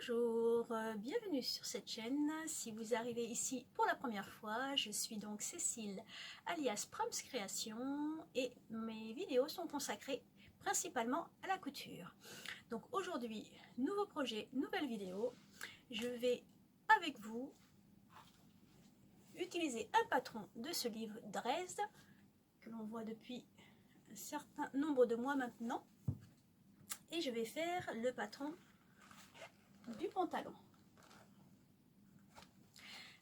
Bonjour, bienvenue sur cette chaîne. Si vous arrivez ici pour la première fois, je suis donc Cécile alias Prams Création et mes vidéos sont consacrées principalement à la couture. Donc aujourd'hui, nouveau projet, nouvelle vidéo. Je vais avec vous utiliser un patron de ce livre Dresde que l'on voit depuis un certain nombre de mois maintenant et je vais faire le patron du pantalon.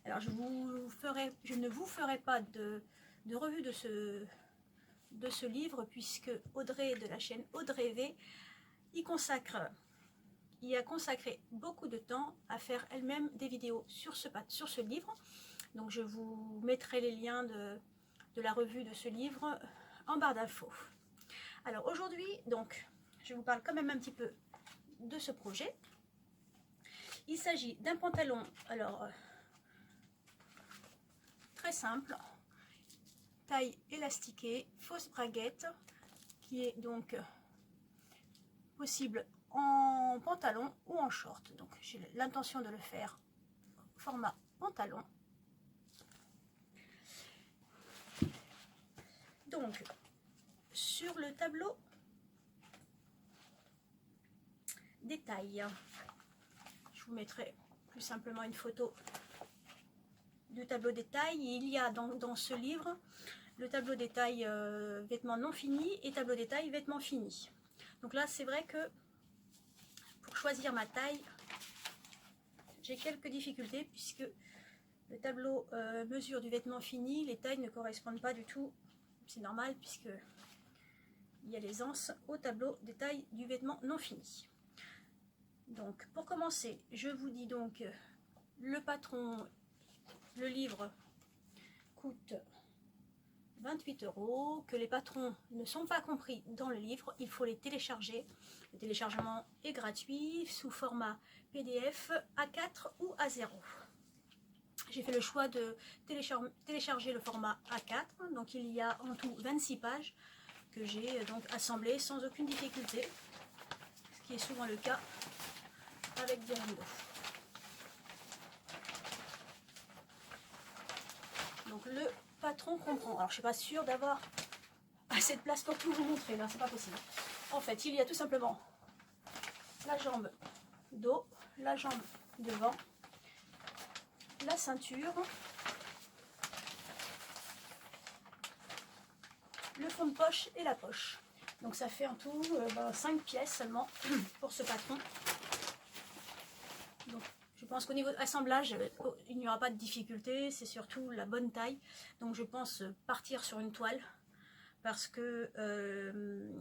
Alors je ne vous ferai pas de revue de ce livre puisque Audrey de la chaîne Audrey V y a consacré beaucoup de temps à faire elle-même des vidéos sur ce livre. Donc je vous mettrai les liens de la revue de ce livre en barre d'infos. Alors aujourd'hui, donc, je vous parle quand même un petit peu de ce projet. Il s'agit d'un pantalon, alors très simple, taille élastiquée, fausse braguette, qui est donc possible en pantalon ou en short. Donc j'ai l'intention de le faire au format pantalon. Donc sur le tableau des tailles, je vous mettrai plus simplement une photo du tableau des tailles. Il y a dans ce livre le tableau des tailles vêtements non finis et tableau des tailles vêtements finis. Donc là c'est vrai que pour choisir ma taille j'ai quelques difficultés puisque le tableau mesure du vêtement fini, les tailles ne correspondent pas du tout. C'est normal puisque il y a les anses au tableau des tailles du vêtement non fini. Donc pour commencer, je vous dis donc le patron, le livre coûte 28 €, que les patrons ne sont pas compris dans le livre, il faut les télécharger. Le téléchargement est gratuit sous format PDF A4 ou A0. J'ai fait le choix de télécharger le format A4, donc il y a en tout 26 pages que j'ai donc assemblées sans aucune difficulté, ce qui est souvent le cas avec Zalando. Donc le patron comprend. Alors je suis pas sûre d'avoir assez de place pour tout vous montrer là, c'est pas possible. En fait, il y a tout simplement la jambe dos, la jambe devant, la ceinture, le fond de poche et la poche. Donc ça fait en tout 5 pièces seulement pour ce patron. Donc je pense qu'au niveau de l'assemblage, il n'y aura pas de difficulté, c'est surtout la bonne taille. Donc je pense partir sur une toile parce que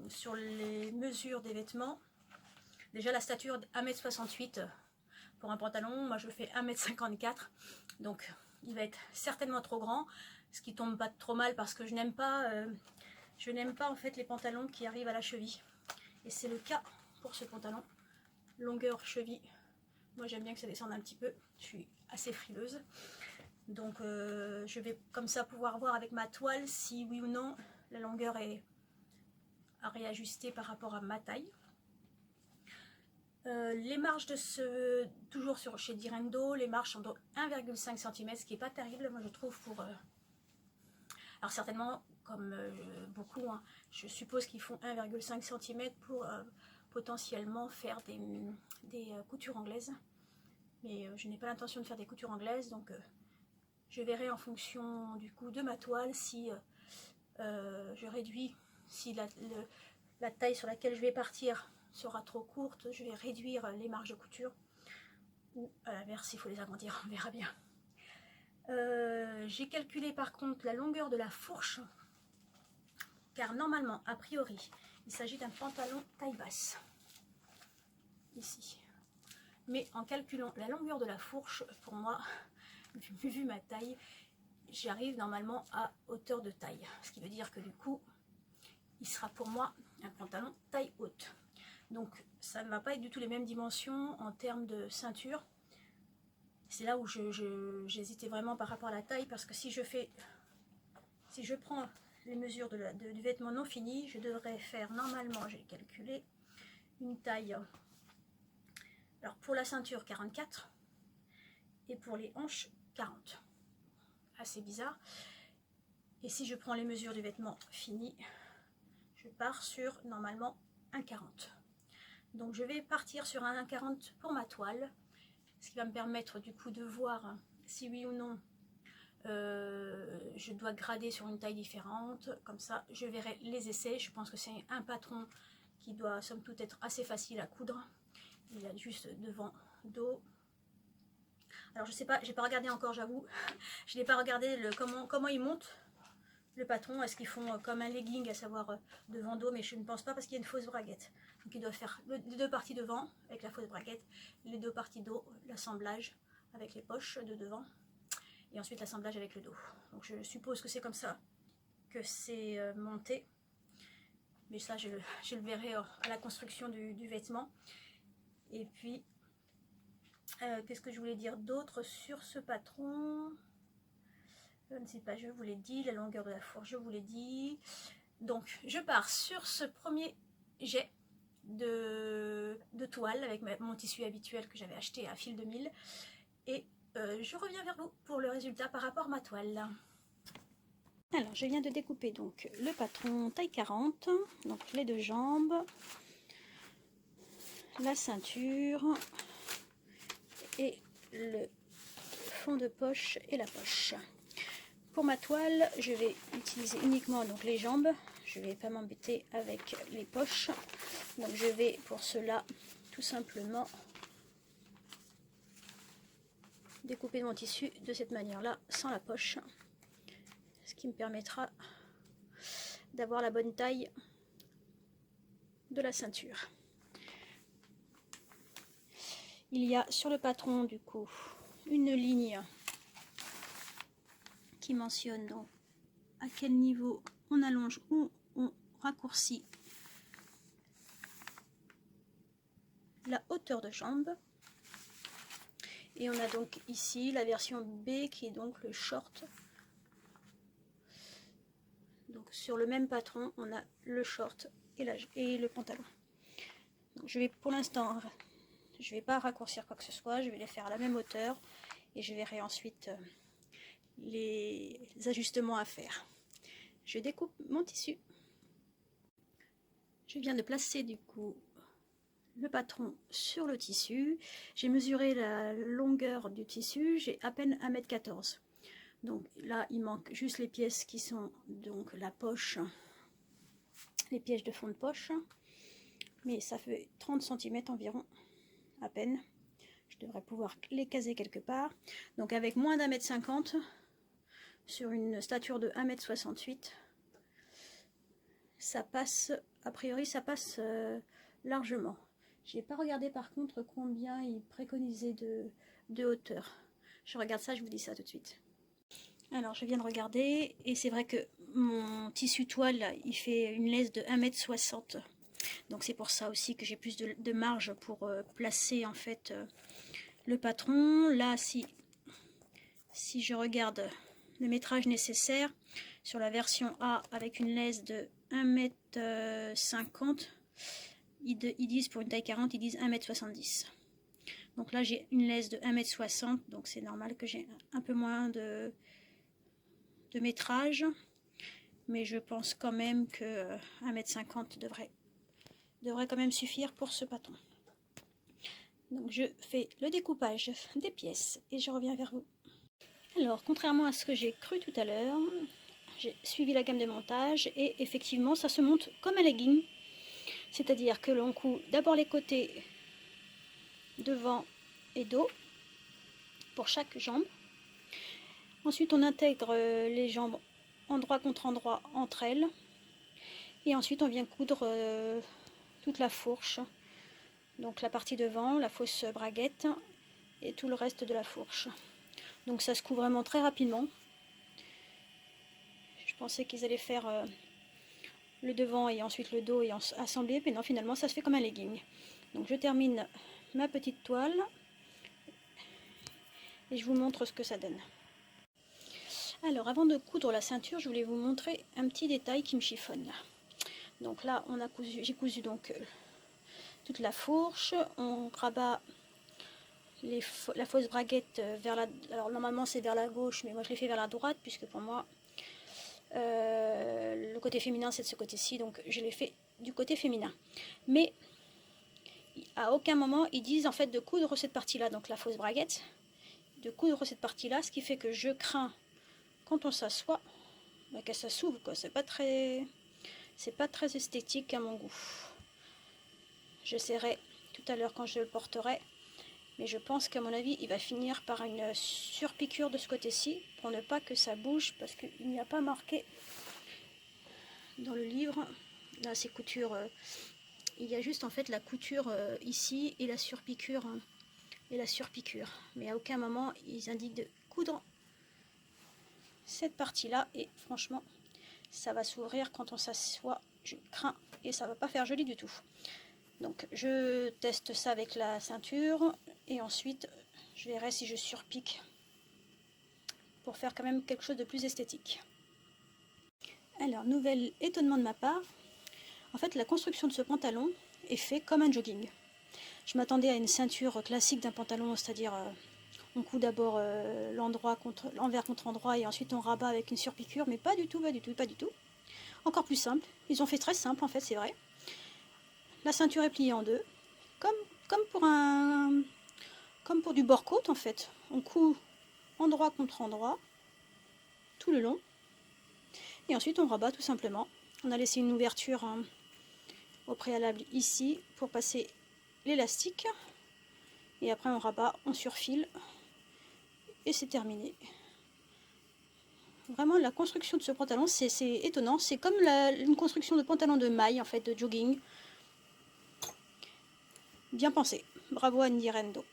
sur les mesures des vêtements, déjà la stature 1,68 m pour un pantalon, moi je fais 1,54 m, donc il va être certainement trop grand, ce qui tombe pas trop mal parce que je n'aime pas en fait les pantalons qui arrivent à la cheville. Et c'est le cas pour ce pantalon, longueur cheville. Moi j'aime bien que ça descende un petit peu, je suis assez frileuse. Donc je vais comme ça pouvoir voir avec ma toile si oui ou non la longueur est à réajuster par rapport à ma taille. Les marges de toujours chez Zalando, les marges sont de 1,5 cm, ce qui n'est pas terrible, moi je trouve pour... Alors certainement, comme beaucoup, hein, je suppose qu'ils font 1,5 cm pour potentiellement faire des coutures anglaises. Mais je n'ai pas l'intention de faire des coutures anglaises, donc je verrai en fonction du coup de ma toile si je réduis, si la taille sur laquelle je vais partir sera trop courte, je vais réduire les marges de couture, ou à l'inverse, il faut les agrandir, on verra bien. J'ai calculé par contre la longueur de la fourche, car normalement, a priori, il s'agit d'un pantalon taille basse, ici. Mais en calculant la longueur de la fourche, pour moi, vu ma taille, j'arrive normalement à hauteur de taille. Ce qui veut dire que du coup, il sera pour moi un pantalon taille haute. Donc ça ne va pas être du tout les mêmes dimensions en termes de ceinture. C'est là où j'hésitais vraiment par rapport à la taille, parce que si je prends les mesures du vêtement non fini, je devrais faire normalement, j'ai calculé, une taille Alors pour la ceinture 44 et pour les hanches 40. Assez bizarre. Et si je prends les mesures du vêtement fini, je pars sur normalement 1,40. Donc je vais partir sur un 1,40 pour ma toile, ce qui va me permettre du coup de voir si oui ou non je dois grader sur une taille différente. Comme ça je verrai les essais. Je pense que c'est un patron qui doit somme toute être assez facile à coudre. Il a juste devant, dos. Alors je sais pas, j'ai pas regardé encore, j'avoue. Je n'ai pas regardé comment ils montent le patron. Est-ce qu'ils font comme un legging, à savoir devant, dos, mais je ne pense pas parce qu'il y a une fausse braguette. Donc il doit faire les deux parties devant avec la fausse braguette, les deux parties dos, l'assemblage avec les poches de devant et ensuite l'assemblage avec le dos. Donc je suppose que c'est comme ça que c'est monté. Mais ça je le verrai à la construction du vêtement. Et puis qu'est-ce que je voulais dire d'autre sur ce patron? Je ne sais pas, je vous l'ai dit, la longueur de la fourche, je vous l'ai dit. Donc, je pars sur ce premier jet de toile avec mon tissu habituel que j'avais acheté à fil de mille. Et je reviens vers vous pour le résultat par rapport à ma toile. Alors, je viens de découper donc le patron taille 40, donc les deux jambes, la ceinture et le fond de poche et la poche. Pour ma toile, je vais utiliser uniquement donc les jambes. Je ne vais pas m'embêter avec les poches. Donc je vais pour cela tout simplement découper mon tissu de cette manière-là, sans la poche. Ce qui me permettra d'avoir la bonne taille de la ceinture. Il y a sur le patron du coup une ligne qui mentionne donc à quel niveau on allonge ou on raccourcit la hauteur de jambe. Et on a donc ici la version B qui est donc le short. Donc sur le même patron, on a le short et le pantalon. Donc je vais pour l'instant, je ne vais pas raccourcir quoi que ce soit, je vais les faire à la même hauteur et je verrai ensuite les ajustements à faire. Je découpe mon tissu. Je viens de placer du coup le patron sur le tissu. J'ai mesuré la longueur du tissu, j'ai à peine 1,14 m. Donc là il manque juste les pièces qui sont donc la poche, les pièges de fond de poche, mais ça fait 30 cm environ, à peine. Je devrais pouvoir les caser quelque part. Donc avec moins d'1,50 m, sur une stature de 1,68 m, ça passe, a priori ça passe largement. J'ai pas regardé par contre combien il préconisait de hauteur. Je regarde ça, je vous dis ça tout de suite. Alors je viens de regarder et c'est vrai que mon tissu toile il fait une laisse de 1,60 m. Donc c'est pour ça aussi que j'ai plus de marge pour placer en fait le patron. Là si je regarde le métrage nécessaire sur la version A avec une laisse de 1,50 m, ils disent pour une taille 40, ils disent 1,70 m. Donc là j'ai une laisse de 1,60 m, donc c'est normal que j'ai un peu moins de métrage, mais je pense quand même que 1,50 m devrait quand même suffire pour ce patron. Donc je fais le découpage des pièces et je reviens vers vous. Alors contrairement à ce que j'ai cru tout à l'heure, j'ai suivi la gamme de montage et effectivement ça se monte comme un legging, c'est-à-dire que l'on coud d'abord les côtés devant et dos pour chaque jambe. Ensuite on intègre les jambes endroit contre endroit entre elles et ensuite on vient coudre toute la fourche, donc la partie devant, la fausse braguette et tout le reste de la fourche. Donc ça se coud vraiment très rapidement. Je pensais qu'ils allaient faire le devant et ensuite le dos et assembler, mais non, finalement ça se fait comme un legging. Donc je termine ma petite toile et je vous montre ce que ça donne. Alors avant de coudre la ceinture, je voulais vous montrer un petit détail qui me chiffonne là. Donc là j'ai cousu donc toute la fourche, on rabat la fausse braguette vers la... Alors normalement c'est vers la gauche, mais moi je l'ai fait vers la droite, puisque pour moi le côté féminin c'est de ce côté-ci, donc je l'ai fait du côté féminin. Mais à aucun moment ils disent en fait de coudre cette partie-là, donc la fausse braguette, de coudre cette partie-là, ce qui fait que je crains quand on s'assoit que ça s'ouvre, quoi. C'est pas très esthétique à mon goût. J'essaierai tout à l'heure quand je le porterai, mais je pense qu'à mon avis il va finir par une surpiqûre de ce côté-ci pour ne pas que ça bouge, parce qu'il n'y a pas marqué dans le livre là ces coutures, il y a juste en fait la couture ici et la surpiqûre, mais à aucun moment ils indiquent de coudre cette partie là, et franchement ça va s'ouvrir quand on s'assoit, je crains, et ça va pas faire joli du tout. Donc je teste ça avec la ceinture et ensuite je verrai si je surpique pour faire quand même quelque chose de plus esthétique. Alors, nouvel étonnement de ma part, en fait la construction de ce pantalon est fait comme un jogging. Je m'attendais à une ceinture classique d'un pantalon, c'est-à-dire on coud d'abord l'envers contre endroit et ensuite on rabat avec une surpiqûre, mais pas du tout. Encore plus simple, ils ont fait très simple en fait, c'est vrai. La ceinture est pliée en deux, comme pour du bord-côte en fait. On coud endroit contre endroit tout le long et ensuite on rabat tout simplement. On a laissé une ouverture au préalable ici pour passer l'élastique et après on rabat, on surfile et c'est terminé. Vraiment la construction de ce pantalon c'est étonnant, c'est comme une construction de pantalon de maille en fait, de jogging. Bien pensé, bravo Andy Rendo.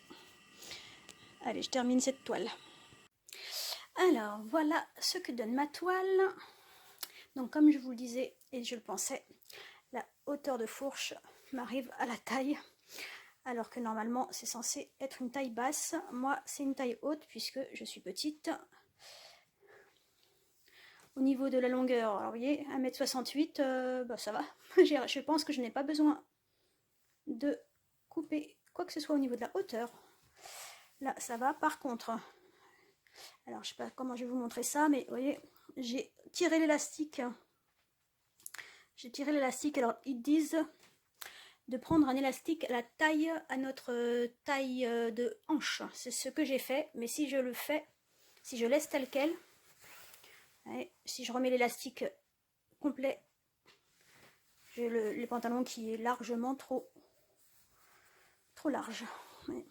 Allez, je termine cette toile. Alors voilà ce que donne ma toile. Donc comme je vous le disais et je le pensais, la hauteur de fourche m'arrive à la taille, alors que normalement c'est censé être une taille basse. Moi c'est une taille haute puisque je suis petite. Au niveau de la longueur, alors vous voyez, 1m68, bah ça va. Je pense que je n'ai pas besoin de couper quoi que ce soit au niveau de la hauteur. Là ça va. Par contre, alors je sais pas comment je vais vous montrer ça, mais vous voyez, j'ai tiré l'élastique. Alors ils disent de prendre un élastique à la taille, à notre taille de hanche. C'est ce que j'ai fait, mais si je le fais, si je laisse tel quel, si je remets l'élastique complet, j'ai le pantalon qui est largement trop large. Ouais.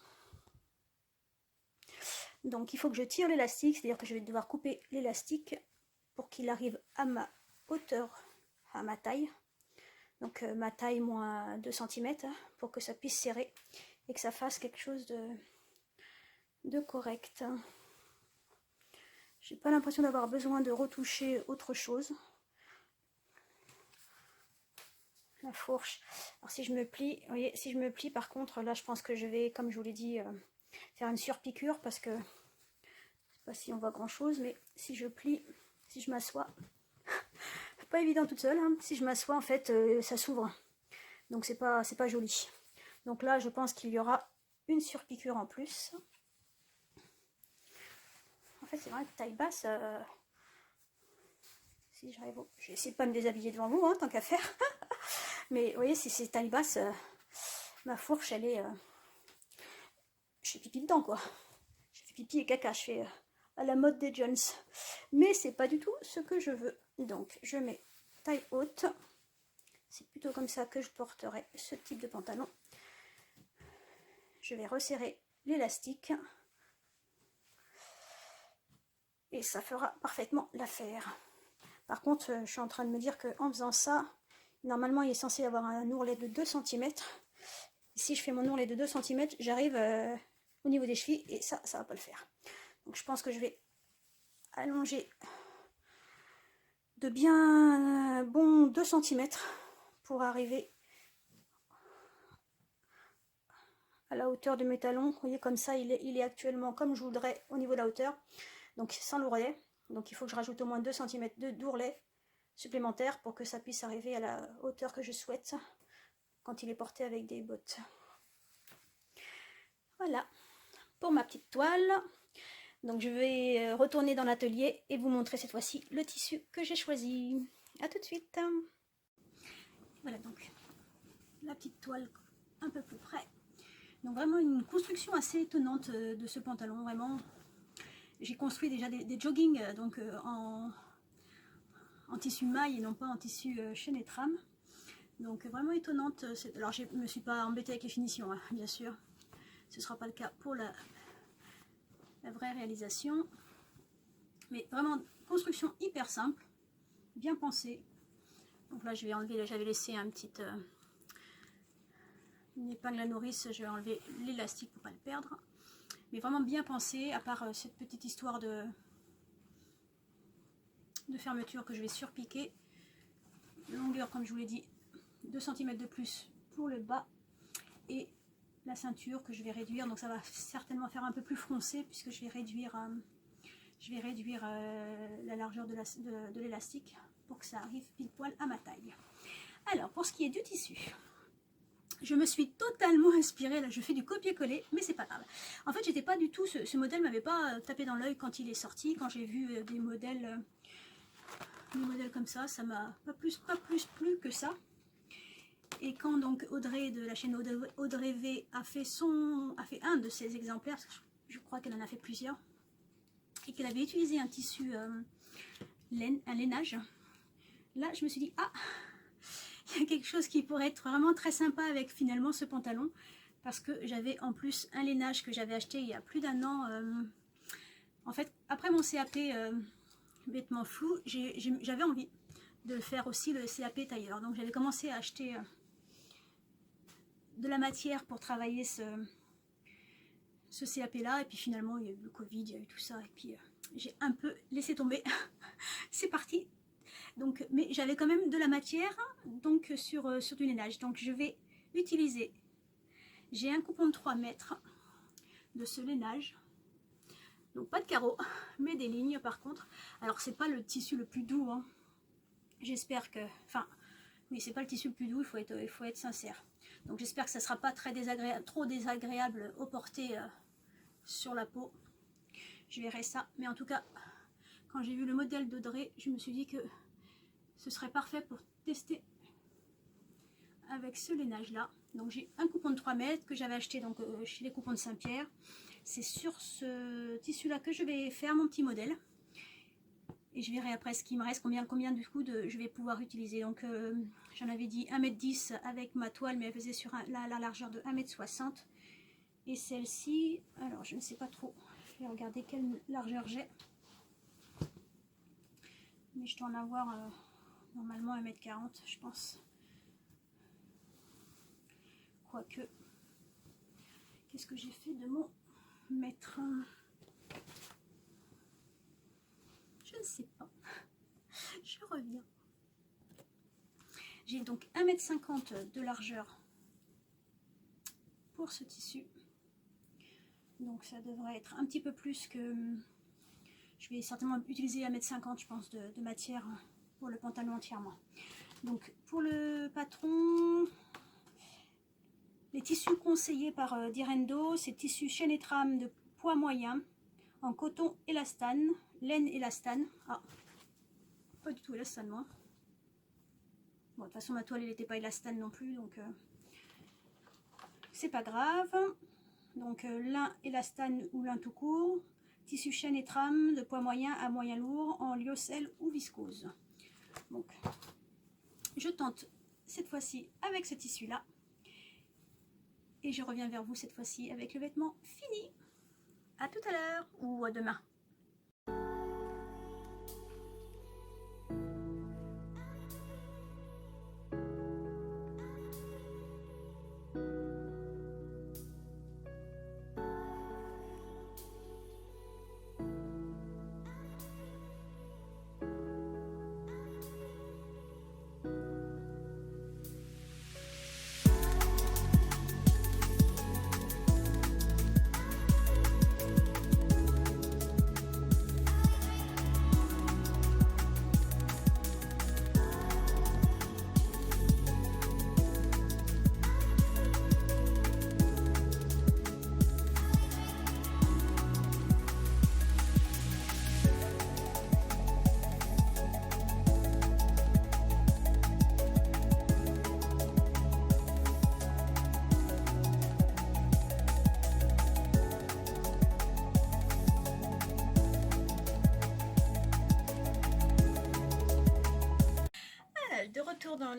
Donc il faut que je tire l'élastique, c'est-à-dire que je vais devoir couper l'élastique pour qu'il arrive à ma hauteur, à ma taille. Donc ma taille moins 2 cm pour que ça puisse serrer et que ça fasse quelque chose de correct. J'ai pas l'impression d'avoir besoin de retoucher autre chose. La fourche. Alors si je me plie, vous voyez, si je me plie par contre, là je pense que je vais, comme je vous l'ai dit, faire une surpiqûre parce que je sais pas si on voit grand chose, mais si je plie, si je m'assois, pas évident toute seule, hein. Si je m'assois en fait ça s'ouvre, donc c'est pas joli. Donc là je pense qu'il y aura une surpiqûre en plus. En fait c'est vrai que taille basse, si j'arrive, je vais essayer de pas me déshabiller devant vous, hein, tant qu'à faire. Mais vous voyez, si c'est taille basse, ma fourche elle est, je fais pipi dedans quoi. Je fais pipi et caca, je fais à la mode des Jones. Mais c'est pas du tout ce que je veux. Donc je mets taille haute. C'est plutôt comme ça que je porterai ce type de pantalon. Je vais resserrer l'élastique. Et ça fera parfaitement l'affaire. Par contre, je suis en train de me dire qu'en faisant ça, normalement il est censé avoir un ourlet de 2 cm. Si je fais mon ourlet de 2 cm, j'arrive au niveau des chevilles et ça va pas le faire. Donc je pense que je vais allonger de bien bon 2 cm pour arriver à la hauteur de mes talons. Vous voyez, comme ça il est actuellement comme je voudrais au niveau de la hauteur, donc sans l'ourlet. Donc il faut que je rajoute au moins 2 cm d'ourlet supplémentaire pour que ça puisse arriver à la hauteur que je souhaite quand il est porté avec des bottes. Voilà, pour ma petite toile. Donc je vais retourner dans l'atelier et vous montrer cette fois-ci le tissu que j'ai choisi. A tout de suite. Voilà donc la petite toile un peu plus près. Donc vraiment une construction assez étonnante de ce pantalon. Vraiment, j'ai construit déjà des joggings donc en tissu maille et non pas en tissu chaîne et trame. Donc vraiment étonnante. Alors je ne me suis pas embêtée avec les finitions, hein, bien sûr. Ce ne sera pas le cas pour la vraie réalisation. Mais vraiment construction hyper simple, bien pensée. Donc là je vais enlever, j'avais laissé une épingle à nourrice, je vais enlever l'élastique pour ne pas le perdre. Mais vraiment bien pensé, à part cette petite histoire de fermeture que je vais surpiquer. Longueur, comme je vous l'ai dit, 2 cm de plus pour le bas. Et la ceinture que je vais réduire. Donc ça va certainement faire un peu plus froncé puisque je vais réduire la largeur de l'élastique pour que ça arrive pile poil à ma taille. Alors pour ce qui est du tissu, je me suis totalement inspirée, là je fais du copier-coller, mais c'est pas grave. En fait j'étais pas du tout, ce modèle m'avait pas tapé dans l'œil quand il est sorti, quand j'ai vu des modèles comme ça m'a pas plus plu que ça. Et quand donc Audrey de la chaîne Audrey V a fait un de ses exemplaires, parce que je crois qu'elle en a fait plusieurs, et qu'elle avait utilisé un tissu laine, un lainage, là je me suis dit ah, il y a quelque chose qui pourrait être vraiment très sympa avec finalement ce pantalon, parce que j'avais en plus un lainage que j'avais acheté il y a plus d'1 an. En fait après mon CAP vêtements flous, j'avais envie de faire aussi le CAP tailleur, donc j'avais commencé à acheter de la matière pour travailler ce CAP là, et puis finalement il y a eu le Covid, il y a eu tout ça, et puis j'ai un peu laissé tomber. C'est parti. Donc, mais j'avais quand même de la matière donc sur du lainage, donc je vais utiliser, j'ai un coupon de 3 mètres de ce lainage, donc pas de carreaux mais des lignes par contre. Alors c'est pas le tissu le plus doux, hein. J'espère que, enfin oui, c'est pas le tissu le plus doux, il faut être sincère. Donc j'espère que ça sera pas trop désagréable au porté sur la peau. Je verrai ça, mais en tout cas quand j'ai vu le modèle d'Audrey, je me suis dit que ce serait parfait pour tester avec ce lainage là. Donc j'ai un coupon de 3 mètres que j'avais acheté donc chez les coupons de Saint-Pierre. C'est sur ce tissu là que je vais faire mon petit modèle. Et je verrai après ce qui me reste, combien du coup je vais pouvoir utiliser. Donc j'en avais dit 1,10 m avec ma toile, mais elle faisait sur la largeur de 1,60 m. Et celle-ci, alors je ne sais pas trop, je vais regarder quelle largeur j'ai. Mais je dois en avoir normalement 1,40 m, je pense. Quoique, qu'est-ce que j'ai fait de mon mètre? Je ne sais pas. Je reviens. J'ai donc 1,50 m de largeur pour ce tissu. Donc ça devrait être un petit peu plus que... Je vais certainement utiliser 1,50 m, je pense, de matière pour le pantalon entièrement. Donc pour le patron, les tissus conseillés par Direndo, c'est tissu chaîne et trame de poids moyen en coton élastane, laine élastane. Ah, pas du tout élastane moi. Bon, de toute façon ma toile elle n'était pas élastane non plus, donc c'est pas grave. Donc lin élastane ou lin tout court. Tissu chaîne et trame de poids moyen à moyen lourd en lyocell ou viscose. Donc je tente cette fois-ci avec ce tissu là. Et je reviens vers vous cette fois-ci avec le vêtement fini. À tout à l'heure ou à demain.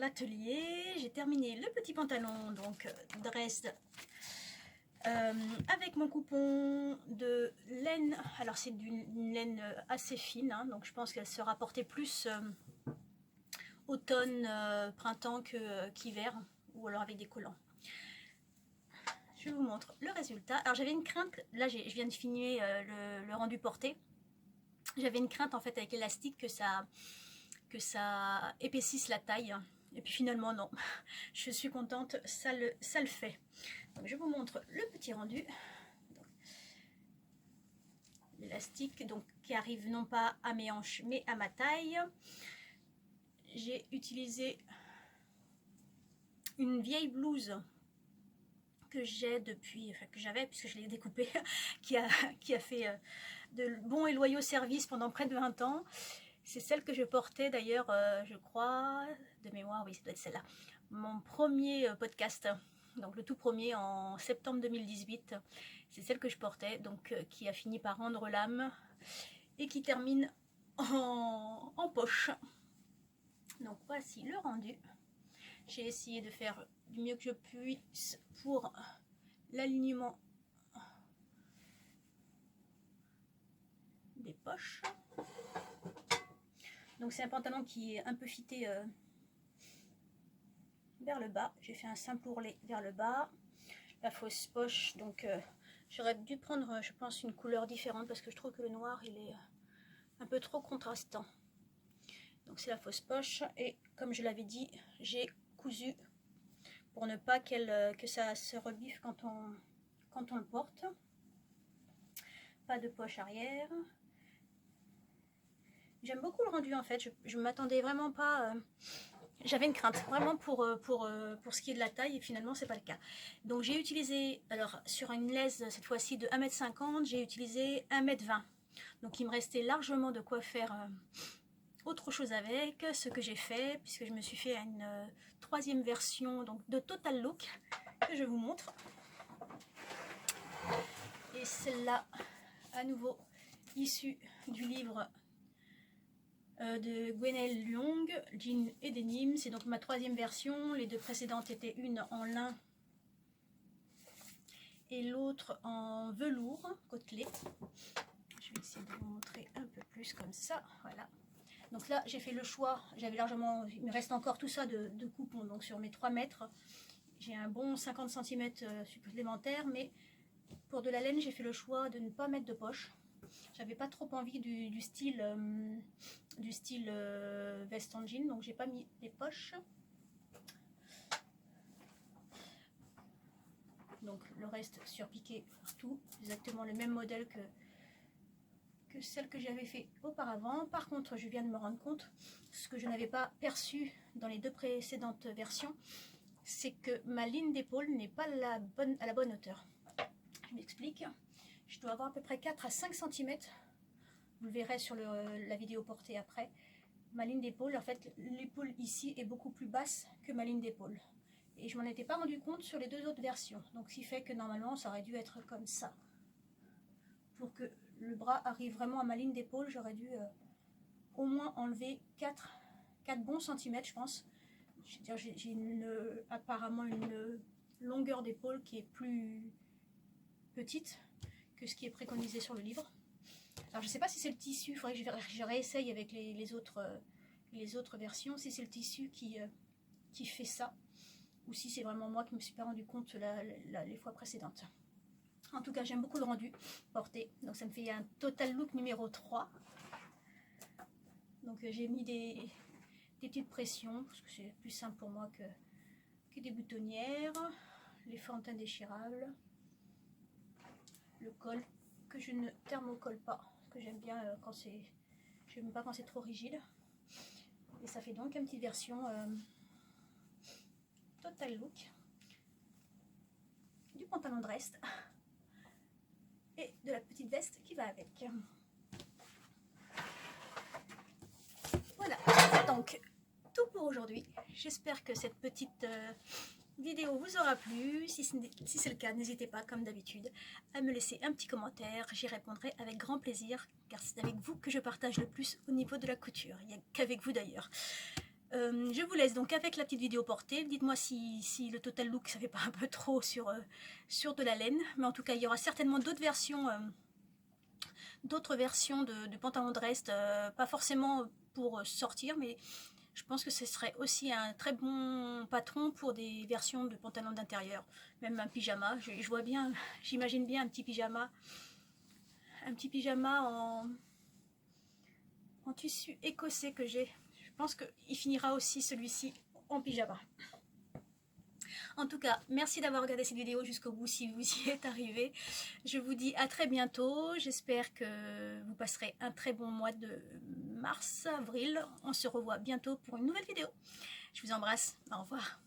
l'atelier. J'ai terminé le petit pantalon, donc Dresde, avec mon coupon de laine. Alors c'est d'une laine assez fine, hein, donc je pense qu'elle sera portée plus automne, printemps qu'hiver, ou alors avec des collants. Je vous montre le résultat. Alors j'avais une crainte, là je viens de finir le rendu porté. J'avais une crainte en fait avec l'élastique que ça épaississe la taille. Et puis finalement non, je suis contente, ça le fait. Donc je vous montre le petit rendu. L'élastique donc qui arrive non pas à mes hanches mais à ma taille. J'ai utilisé une vieille blouse que j'ai depuis, enfin que j'avais puisque je l'ai découpée, qui a fait de bons et loyaux services pendant près de 20 ans. C'est celle que je portais d'ailleurs, je crois, de mémoire, oui, ça doit être celle-là. Mon premier podcast, donc le tout premier en septembre 2018, c'est celle que je portais, donc qui a fini par rendre l'âme et qui termine en poche. Donc voici le rendu. J'ai essayé de faire du mieux que je puisse pour l'alignement des poches. Donc c'est un pantalon qui est un peu fité vers le bas. J'ai fait un simple ourlet vers le bas. La fausse poche, donc j'aurais dû prendre, je pense, une couleur différente parce que je trouve que le noir il est un peu trop contrastant. Donc c'est la fausse poche et comme je l'avais dit, j'ai cousu pour ne pas que ça se rebiffe quand on le porte. Pas de poche arrière. J'aime beaucoup le rendu en fait, je ne m'attendais vraiment pas, j'avais une crainte vraiment pour ce qui est de la taille et finalement c'est pas le cas. Donc j'ai utilisé, alors sur une laisse cette fois-ci de 1,50 m, j'ai utilisé 1,20 m. Donc il me restait largement de quoi faire autre chose avec, ce que j'ai fait, puisque je me suis fait une troisième version donc, de Total Look que je vous montre. Et celle-là, à nouveau, issue du livre de Gwenaëlle Lyong, Jean et Denim. C'est donc ma troisième version. Les deux précédentes étaient une en lin et l'autre en velours côtelé. Je vais essayer de vous montrer un peu plus comme ça. Voilà. Donc là, j'ai fait le choix. J'avais largement, il me reste encore tout ça de coupons. Donc sur mes 3 mètres, j'ai un bon 50 cm supplémentaire. Mais pour de la laine, j'ai fait le choix de ne pas mettre de poche. J'avais pas trop envie du style veste en jean, donc j'ai pas mis des poches. Donc le reste surpiqué partout, exactement le même modèle que celle que j'avais fait auparavant. Par contre, je viens de me rendre compte, ce que je n'avais pas perçu dans les deux précédentes versions, c'est que ma ligne d'épaule n'est pas à la bonne hauteur. Je m'explique. Je dois avoir à peu près 4 à 5 cm. Vous le verrez sur la vidéo portée après. Ma ligne d'épaule, en fait, l'épaule ici est beaucoup plus basse que ma ligne d'épaule. Et je m'en étais pas rendu compte sur les deux autres versions. Donc, ce qui fait que normalement, ça aurait dû être comme ça. Pour que le bras arrive vraiment à ma ligne d'épaule, j'aurais dû au moins enlever 4 bons centimètres, je pense. J'ai apparemment une longueur d'épaule qui est plus petite que ce qui est préconisé sur le livre. Alors je ne sais pas si c'est le tissu, il faudrait que je réessaye avec les autres versions, si c'est le tissu qui fait ça, ou si c'est vraiment moi qui ne me suis pas rendu compte les fois précédentes. En tout cas, j'aime beaucoup le rendu porté, donc ça me fait un Total Look numéro 3. Donc j'ai mis des petites pressions, parce que c'est plus simple pour moi que des boutonnières, les formes indéchirables, le col que je ne thermocolle pas, que j'aime bien quand c'est, je n'aime pas quand c'est trop rigide. Et ça fait donc une petite version Total Look du pantalon Dresde et de la petite veste qui va avec. Voilà, c'est donc tout pour aujourd'hui. J'espère que cette petite vidéo vous aura plu. Si c'est le cas, n'hésitez pas, comme d'habitude, à me laisser un petit commentaire. J'y répondrai avec grand plaisir, car c'est avec vous que je partage le plus au niveau de la couture. Il n'y a qu'avec vous d'ailleurs. Je vous laisse donc avec la petite vidéo portée. Dites-moi si le total look ça fait pas un peu trop sur de la laine. Mais en tout cas, il y aura certainement d'autres versions de pantalon de reste. Pas forcément pour sortir, mais je pense que ce serait aussi un très bon patron pour des versions de pantalon d'intérieur. Même un pyjama. Je vois bien, j'imagine bien un petit pyjama en tissu écossais que j'ai. Je pense qu'il finira aussi celui-ci en pyjama. En tout cas, merci d'avoir regardé cette vidéo jusqu'au bout si vous y êtes arrivé. Je vous dis à très bientôt. J'espère que vous passerez un très bon mois de mars, avril. On se revoit bientôt pour une nouvelle vidéo. Je vous embrasse. Au revoir.